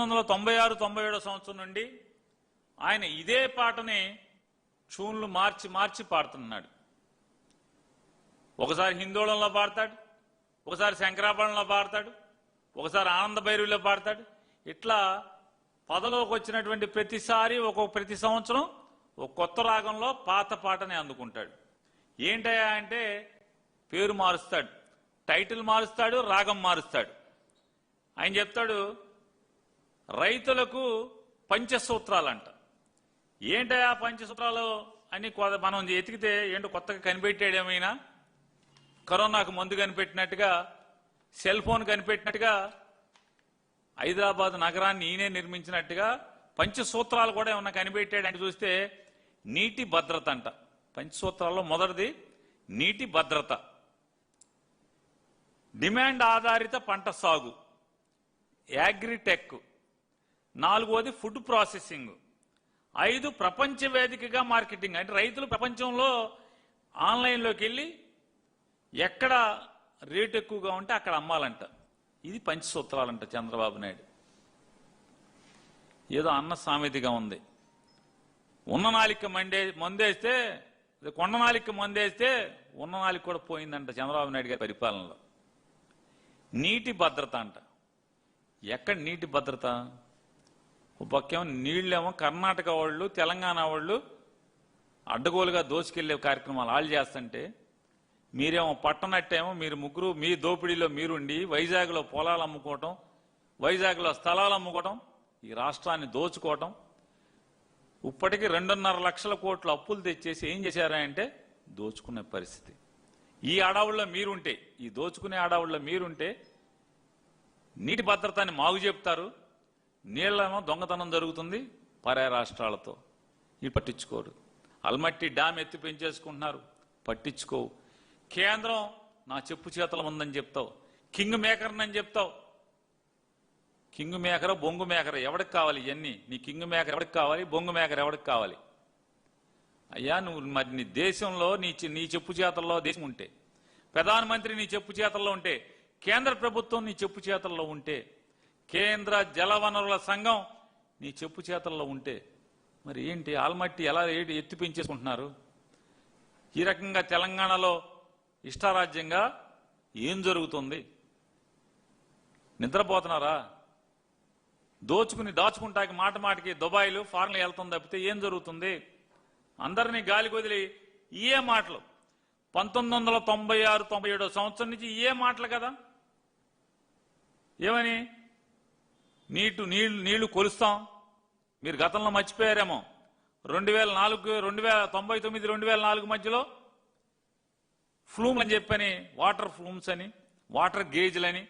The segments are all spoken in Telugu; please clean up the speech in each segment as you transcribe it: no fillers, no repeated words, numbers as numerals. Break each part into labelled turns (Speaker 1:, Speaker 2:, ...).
Speaker 1: 1996-97 సంవత్సరం నుండి ఆయన ఇదే పాటని ట్యూన్లు మార్చి పాడుతున్నాడు. ఒకసారి హిందోళంలో పాడతాడు, ఒకసారి శంకరాభరణంలో పాడతాడు, ఒకసారి ఆనంద భైరవిలో పాడతాడు. ఇట్లా పదలోకి వచ్చినటువంటి ప్రతిసారి ప్రతి సంవత్సరం ఒక కొత్త రాగంలో పాత పాటని అందుకుంటాడు. ఏంటయ్యా అంటే పేరు మారుస్తాడు, టైటిల్ మారుస్తాడు, రాగం మారుస్తాడు. ఆయన చెప్తాడు రైతులకు పంచసూత్రాలంట. ఏంటయ్యా పంచసూత్రాలు అని మనం ఎతికితే ఏంటో కొత్తగా కనిపెట్టాడేమైనా, కరోనాకు మందు కనిపెట్టినట్టుగా, సెల్ ఫోన్ కనిపెట్టినట్టుగా, హైదరాబాద్ నగరాన్ని ఈయనే నిర్మించినట్టుగా పంచసూత్రాలు కూడా ఏమన్నా కనిపెట్టాడంటే చూస్తే నీటి భద్రత అంట. పంచసూత్రాల్లో మొదటిది నీటి భద్రత, డిమాండ్ ఆధారిత పంట సాగు, అగ్రిటెక్, 4వది ఫుడ్ ప్రాసెసింగ్, 5 ప్రపంచ వేదికగా మార్కెటింగ్. అంటే రైతులు ప్రపంచంలో ఆన్లైన్లోకి వెళ్ళి ఎక్కడ రేటు ఎక్కువగా ఉంటే అక్కడ అమ్మాలంట. ఇది పంచసూత్రాలంట చంద్రబాబు నాయుడు. ఏదో అన్న సామెతగా ఉంది, ఉన్న నాలిక మందేస్తే కొండ నాలిక మందేస్తే ఉన్న నాలిక కూడా పోయిందంట చంద్రబాబు నాయుడు గారి పరిపాలనలో. నీటి భద్రత అంట. ఎక్కడ నీటి భద్రత? ఒక పక్కేమో నీళ్ళేమో కర్ణాటక వాళ్ళు, తెలంగాణ వాళ్ళు అడ్డగోలుగా దోచుకెళ్లే కార్యక్రమాలు వాళ్ళు చేస్తుంటే, మీరేమో పట్టనట్టేమో మీరు ముగ్గురు మీ దోపిడీలో మీరుండి వైజాగ్లో పొలాలు అమ్ముకోవటం, వైజాగ్లో స్థలాలు అమ్ముకోవటం, ఈ రాష్ట్రాన్ని దోచుకోవటం. ఇప్పటికీ 2.5 లక్షల కోట్ల అప్పులు తెచ్చేసి ఏం చేశారంటే దోచుకునే పరిస్థితి. ఈ అడవుల్లో మీరుంటే, ఈ దోచుకునే అడవుల్లో మీరుంటే నీటి భద్రతని మాగు చెప్తారు, నీళ్ళేమో దొంగతనం జరుగుతుంది పరాయ రాష్ట్రాలతో. ఇవి పట్టించుకోరు. అల్మట్టి డ్యామ్ ఎత్తి పెంచేసుకుంటున్నారు, పట్టించుకోవు. కేంద్రం నా చెప్పు చేతలు ఉందని చెప్తావు, కింగ్ మేకర్ అని చెప్తావు. కింగ్ మేకర్ బొంగు మేకర్ ఎవరికి కావాలి? ఇవన్నీ నీ కింగ్ మేకర్ ఎవరికి కావాలి, బొంగు మేకర్ ఎవరికి కావాలి? అయ్యా నువ్వు మరి నీ దేశంలో నీ చెప్పు చేతల్లో దేశం ఉంటే, ప్రధానమంత్రి నీ చెప్పు చేతల్లో ఉంటే, కేంద్ర ప్రభుత్వం నీ చెప్పు చేతల్లో ఉంటే, కేంద్ర జలవనరుల సంఘం నీ చెప్పు చేతల్లో ఉంటే, మరి ఏంటి ఆల్మట్టి ఎలా ఎత్తి పెంచేసుకుంటున్నారు? ఈ రకంగా తెలంగాణలో ఇష్టారాజ్యంగా ఏం జరుగుతుంది? నిద్రపోతున్నారా? దాచుకుంటాకి మాటికి దుబాయ్లు ఫారెన్లు వెళ్తుంది తప్పితే ఏం జరుగుతుంది? అందరినీ గాలి కొదిలి ఇయే మాటలు. 1996-97 సంవత్సరం నుంచి ఇయే మాటలు కదా. ఏమని నీళ్లు కొలుస్తాం, మీరు గతంలో మర్చిపోయారేమో. 2099-2004 మధ్యలో ఫ్లూమ్ అని చెప్పని, వాటర్ ఫ్లూమ్స్ అని, వాటర్ గేజ్లని,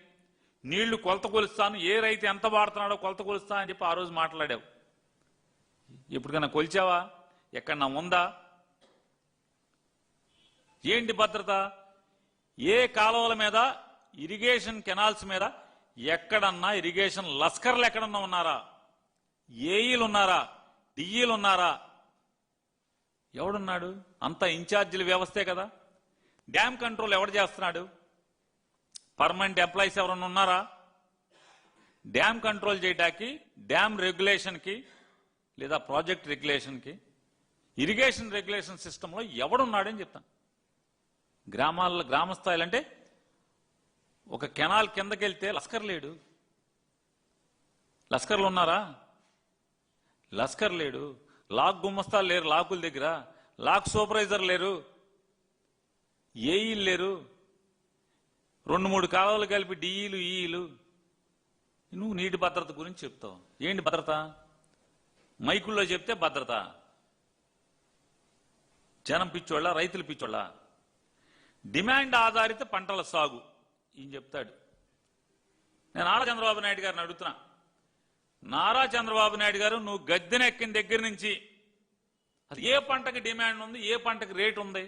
Speaker 1: నీళ్లు కొలత కొలుస్తాను, ఏ రైతు ఎంత వాడుతున్నాడో కొలత కొలుస్తా అని చెప్పి ఆ రోజు మాట్లాడావు. ఎప్పటికైనా కొలిచావా? ఎక్కడన్నా ఉందా? ఏంటి భద్రత? ఏ కాలువల మీద, ఇరిగేషన్ కెనాల్స్ మీద ఎక్కడన్నా ఇరిగేషన్ లస్కర్లు ఎక్కడన్నా ఉన్నారా? ఏఈలు ఉన్నారా? డిఈలు ఉన్నారా? ఎవడున్నాడు? అంత ఇన్ఛార్జీల వ్యవస్థే కదా. డ్యామ్ కంట్రోల్ ఎవడు చేస్తున్నాడు? పర్మనెంట్ ఎంప్లాయీస్ ఎవరన్నా ఉన్నారా? డ్యామ్ కంట్రోల్ చేయడానికి డ్యామ్ రెగ్యులేషన్కి లేదా ప్రాజెక్ట్ రెగ్యులేషన్కి, ఇరిగేషన్ రెగ్యులేషన్ సిస్టంలో ఎవడున్నాడని చెప్తాను. గ్రామ స్థాయిలు అంటే ఒక కెనాల్ కిందకెళ్తే లస్కర్ లేడు. లస్కర్లు ఉన్నారా? లస్కర్ లేడు. లాక్ గుమ్మస్తాలు లేరు లాకుల దగ్గర, లాక్ సూపర్వైజర్ లేరు, ఏఈలు లేరు, 2-3 కాలువలు కలిపి డిఈలు ఈఈలు. నువ్వు నీటి భద్రత గురించి చెప్తావు. ఏంటి భద్రత? మైకుల్లో చెప్తే భద్రత. జనం పిచ్చోళ్ళ, రైతులు పిచ్చోళ్ళ? డిమాండ్ ఆధారిత పంటల సాగు ఈయన చెప్తాడు. నేను నారా చంద్రబాబు నాయుడు గారిని అడుగుతున్నా, నారా చంద్రబాబు నాయుడు గారు నువ్వు గద్దెనెక్కిన దగ్గర నుంచి అది ఏ పంటకి డిమాండ్ ఉంది, ఏ పంటకి రేటు ఉంది?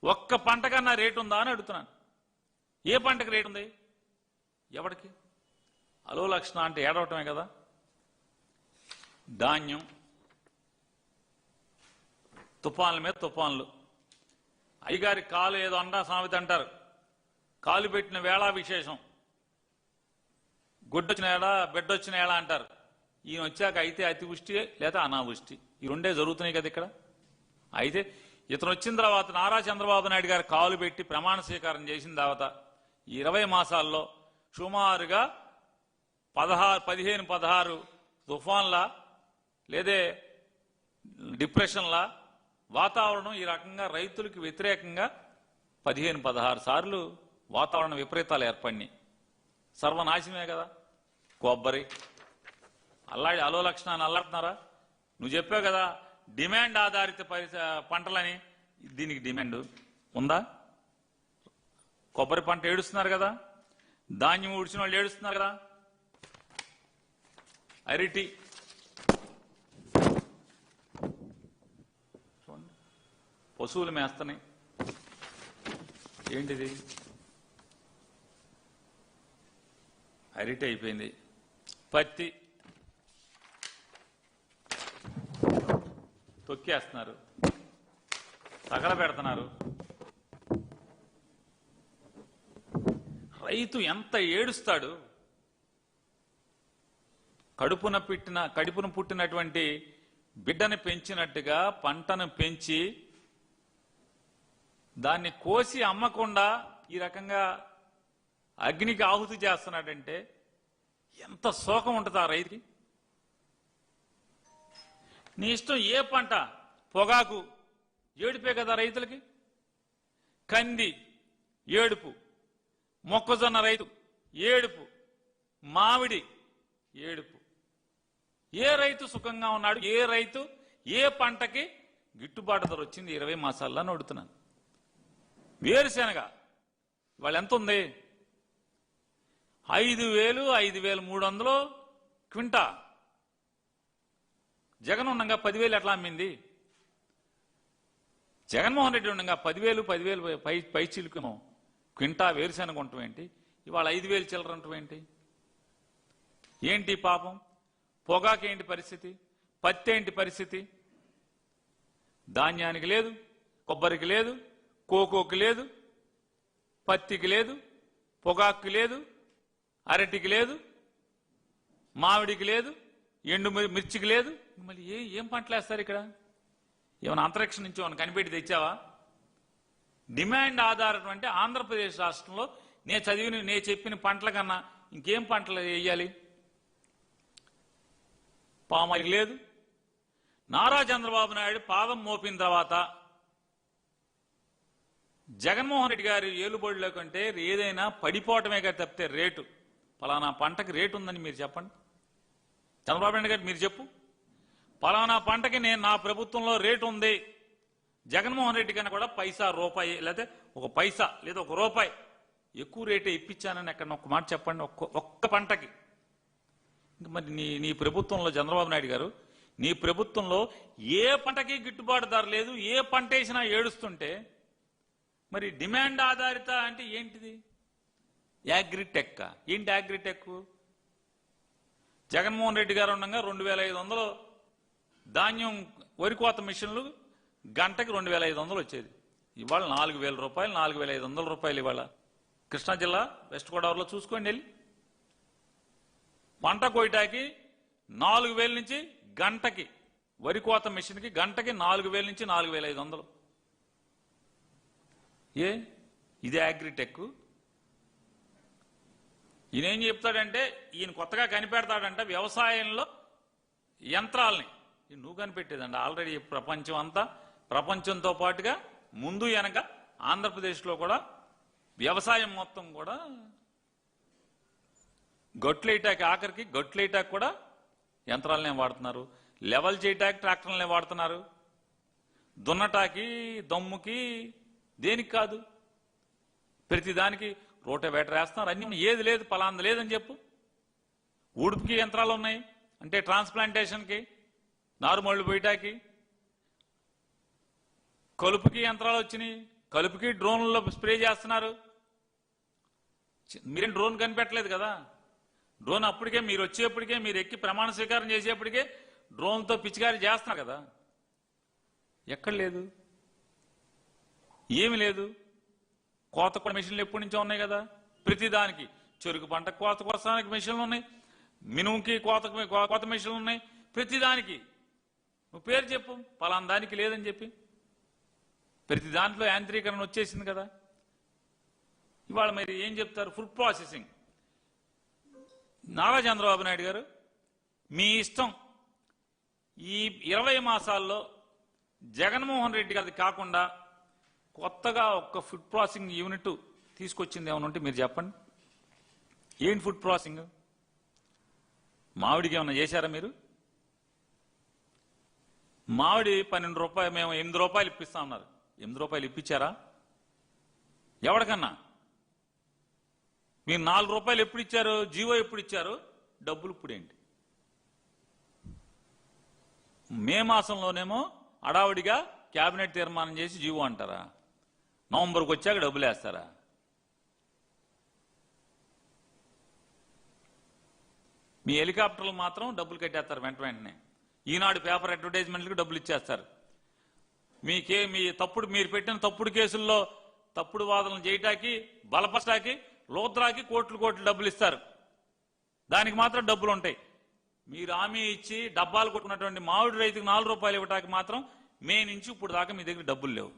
Speaker 1: ఒక్క పంటకన్నా రేటు ఉందా అని అడుగుతున్నాను. ఏ పంటకి రేటు ఉంది? ఎవరికి? అలో లక్షణ అంటే ఏడవటమే కదా. ధాన్యం, తుఫాన్ల మీద తుఫాన్లు. అయ్యగారి కాలు ఏదో అండా సామెత అంటారు, కాలు పెట్టిన వేళ విశేషం. గుడ్డొచ్చిన ఏడా బిడ్డొచ్చిన ఏడా అంటారు. ఈయన వచ్చాక అయితే అతివృష్టి లేదా అనావృష్టి ఈ రెండే జరుగుతున్నాయి కదా ఇక్కడ. అయితే ఇతను వచ్చిన తర్వాత నారా చంద్రబాబు నాయుడు గారు కాలు పెట్టి ప్రమాణ స్వీకారం చేసిన తర్వాత 20 మాసాల్లో సుమారుగా 15-16 తుఫాన్ల లేదే డిప్రెషన్ల వాతావరణం ఈ రకంగా రైతులకు వ్యతిరేకంగా 15-16 సార్లు వాతావరణ విపరీతాలు ఏర్పడినాయి. సర్వనాశనమే కదా. కొబ్బరి అల్లాడి అలో లక్షణాన్ని అల్లాడుతున్నారా? నువ్వు చెప్పావు కదా డిమాండ్ ఆధారిత పంటలని. దీనికి డిమాండ్ ఉందా? కొబ్బరి పంట ఏడుస్తున్నారు కదా, ధాన్యం ఊడ్చిన వాళ్ళు ఏడుస్తున్నారు కదా, అరటి చూడండి పశువులు మేస్తున్నాయి. ఏంటిది? అరటి అయిపోయింది. పత్తి తొక్కేస్తున్నారు, తగలబెడుతున్నారు. రైతు ఎంత ఏడుస్తాడు. కడుపున పుట్టినటువంటి బిడ్డని పెంచినట్టుగా పంటను పెంచి దాన్ని కోసి అమ్మకుండా ఈ రకంగా అగ్నికి ఆహుతి చేస్తున్నాడంటే ఎంత శోకం ఉంటుంది ఆ రైతుకి. నీ ఇష్టం ఏ పంట, పొగాకు ఏడుపే కదా రైతులకి, కంది ఏడుపు, మొక్కజొన్న రైతు ఏడుపు, మామిడి ఏడుపు. ఏ రైతు సుఖంగా ఉన్నాడు? ఏ రైతు ఏ పంటకి గిట్టుబాటు ధర వచ్చింది 20 మాసాల్లో అని అడుగుతున్నాను. వేరుశెనగ ఇవాళ ఎంత ఉంది? 5,000, 5,300 క్వింటా. జగన్ ఉండగా 10,000 ఎట్లా అమ్మింది? జగన్మోహన్ రెడ్డి ఉండగా 10,000 పై చిలుకును క్వింటా వేరుశెనగ ఉండటం ఏంటి? ఇవాళ 5,000 చిల్లర ఉండటం ఏంటి? ఏంటి పాపం? పొగాకేంటి పరిస్థితి? పత్తి ఏంటి పరిస్థితి? ధాన్యానికి లేదు, కొబ్బరికి లేదు, కోకోకి లేదు, పత్తికి లేదు, పొగాకు లేదు, అరటికి లేదు, మామిడికి లేదు, ఎండు మిర్చికి లేదు. మళ్ళీ ఏం పంటలు వేస్తారు ఇక్కడ? ఏమైనా అంతరిక్షం నుంచి ఏమైనా కనిపెట్టి తెచ్చావా? డిమాండ్ ఆధారం అంటే ఆంధ్రప్రదేశ్ రాష్ట్రంలో నేను చెప్పిన పంటల కన్నా ఇంకేం పంటలు వేయాలి? పామాయిల్ లేదు. నారా చంద్రబాబు నాయుడు పాదం మోపిన తర్వాత జగన్మోహన్ రెడ్డి గారి ఏలుబడిలో కంటే ఏదైనా పడిపోవటమే కదా తప్పితే రేటు, పలానా పంటకి రేటు ఉందని మీరు చెప్పండి. చంద్రబాబు నాయుడు గారు మీరు చెప్పు, పలానా పంటకి నా ప్రభుత్వంలో రేటు ఉంది. జగన్మోహన్ రెడ్డి కన్నా కూడా రూపాయి లేదా ఒక పైసా లేదా ఒక రూపాయి ఎక్కువ రేటే ఇప్పించానని ఎక్కడ ఒక్క మాట చెప్పండి. ఒక్క పంటకి. మరి నీ ప్రభుత్వంలో చంద్రబాబు నాయుడు గారు నీ ప్రభుత్వంలో ఏ పంటకి గిట్టుబాటు ధర లేదు, ఏ పంట వేసినా ఏడుస్తుంటే మరి డిమాండ్ ఆధారిత అంటే ఏంటిది? అగ్రిటెక్. ఏంటి అగ్రిటెక్? జగన్మోహన్ రెడ్డి గారు ఉండగా 2,500 ధాన్యం వరి కోత మిషన్లు గంటకి 2,500 వచ్చేది. ఇవాళ 4,000 రూపాయలు, 4,500 రూపాయలు. ఇవాళ కృష్ణా జిల్లా వెస్ట్ గోదావరిలో చూసుకోండి వెళ్ళి, పంట కోయటాకి 4,000 నుంచి గంటకి, వరి కోత మిషన్కి గంటకి 4,000 నుంచి 4,500. ఇదే అగ్రిటెక్. ఈయనేం చెప్తాడంటే ఈయన కొత్తగా కనిపెడతాడంట వ్యవసాయంలో యంత్రాలని. నువ్వు కనిపెట్టేదండి ఆల్రెడీ ప్రపంచంతో పాటుగా ముందు వెనక ఆంధ్రప్రదేశ్లో కూడా వ్యవసాయం మొత్తం కూడా గొట్లేటాకి, ఆఖరికి గొట్లేటాకి కూడా యంత్రాలనే వాడుతున్నారు. లెవెల్ చేయటాకి ట్రాక్టర్లనే వాడుతున్నారు. దున్నటాకి, దమ్ముకి, దేనికి కాదు, ప్రతిదానికి రోటోవేటర్ వేస్తున్నారు. అన్ని ఏది లేదు పలాంది లేదని చెప్పు. ఊడుపుకి యంత్రాలు ఉన్నాయి అంటే ట్రాన్స్ప్లాంటేషన్కి, నారుమళ్ళు పోయటాకి, కలుపుకి యంత్రాలు వచ్చినాయి. కలుపుకి డ్రోన్లలో స్ప్రే చేస్తున్నారు. మీరేం డ్రోన్ కనిపెట్టలేదు కదా. డ్రోన్ అప్పటికే మీరు వచ్చేప్పటికే, మీరు ఎక్కి ప్రమాణ స్వీకారం చేసేప్పటికే డ్రోన్తో పిచికారీ చేస్తున్నారు కదా. ఎక్కడ లేదు, ఏమి లేదు. కోత కూడా మిషన్లు ఎప్పటి నుంచో ఉన్నాయి కదా. ప్రతిదానికి చెరుకు పంట కోత కోసానికి మిషన్లు ఉన్నాయి, మినుముకి కోత మిషన్లు ఉన్నాయి. ప్రతిదానికి నువ్వు పేరు చెప్పు, పలానా దానికి లేదని చెప్పి. ప్రతి దాంట్లో యాంత్రీకరణ వచ్చేసింది కదా. ఇవాళ మీరు ఏం చెప్తారు? Food processing. నారా చంద్రబాబు నాయుడు గారు, మీ ఇష్టం. ఈ 20 మాసాల్లో జగన్మోహన్ రెడ్డి గారిది కాకుండా కొత్తగా ఒక్క ఫుడ్ ప్రాసెసింగ్ యూనిట్ తీసుకొచ్చింది ఏమైనా ఉంటే మీరు చెప్పండి. ఏంటి ఫుడ్ ప్రాసెసింగ్? మామిడికి ఏమన్నా చేశారా మీరు? మామిడి 12 రూపాయలు, మేము 8 రూపాయలు ఇప్పిస్తా ఉన్నారు. 8 రూపాయలు ఇప్పించారా ఎవరికన్నా? మీరు 4 రూపాయలు ఎప్పుడు ఇచ్చారు? జీవో ఎప్పుడు ఇచ్చారు? డబ్బులు ఇప్పుడేంటి? మే మాసంలోనేమో అడావుడిగా కేబినెట్ తీర్మానం చేసి జీవో అంటారా? నవంబర్కి వచ్చాక డబ్బులు వేస్తారా? మీ హెలికాప్టర్లు మాత్రం డబ్బులు కట్టేస్తారు వెంటనే. ఈనాడు పేపర్ అడ్వర్టైజ్మెంట్లకు డబ్బులు ఇచ్చేస్తారు. మీ తప్పుడు, మీరు పెట్టిన తప్పుడు కేసుల్లో తప్పుడు వాదనలు చేయటానికి, బలపరచడానికి లోత్రాకి కోట్లు డబ్బులు ఇస్తారు. దానికి మాత్రం డబ్బులు ఉంటాయి. మీరు హామీ ఇచ్చి డబ్బాలు కొట్టుకున్నటువంటి మామిడి రైతుకు 4 రూపాయలు ఇవ్వటానికి మాత్రం మే నుంచి ఇప్పుడు దాకా మీ దగ్గర డబ్బులు లేవు.